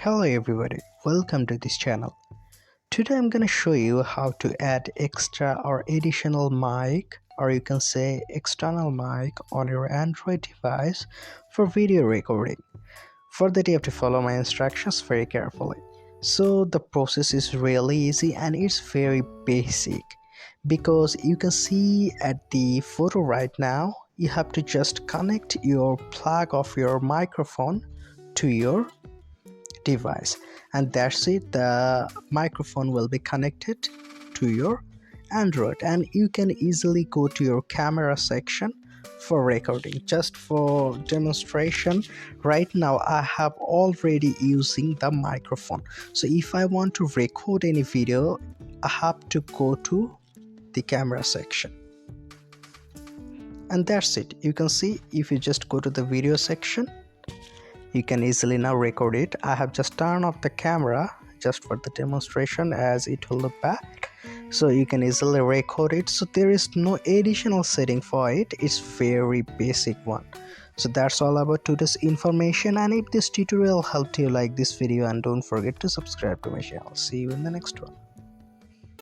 Hello everybody, welcome to this channel. Today I'm gonna show you how to add extra or additional mic, or you can say external mic, on your Android device for video recording. For that you have to follow my instructions very carefully. So the process is really easy and it's very basic, because you can see at the photo right now you have to just connect your plug of your microphone to your device, and that's it. The microphone will be connected to your Android and you can easily go to your camera section for recording. Just for demonstration, right now I have already using the microphone, so if I want to record any video I have to go to the camera section, and that's it. You can see if you just go to the video section, you can easily now record it. I have just turned off the camera just for the demonstration as it will look bad, so you can easily record it. So there is no additional setting for it, it's very basic one. So that's all about today's information, and if this tutorial helped you, like this video and don't forget to subscribe to my channel. See you in the next one.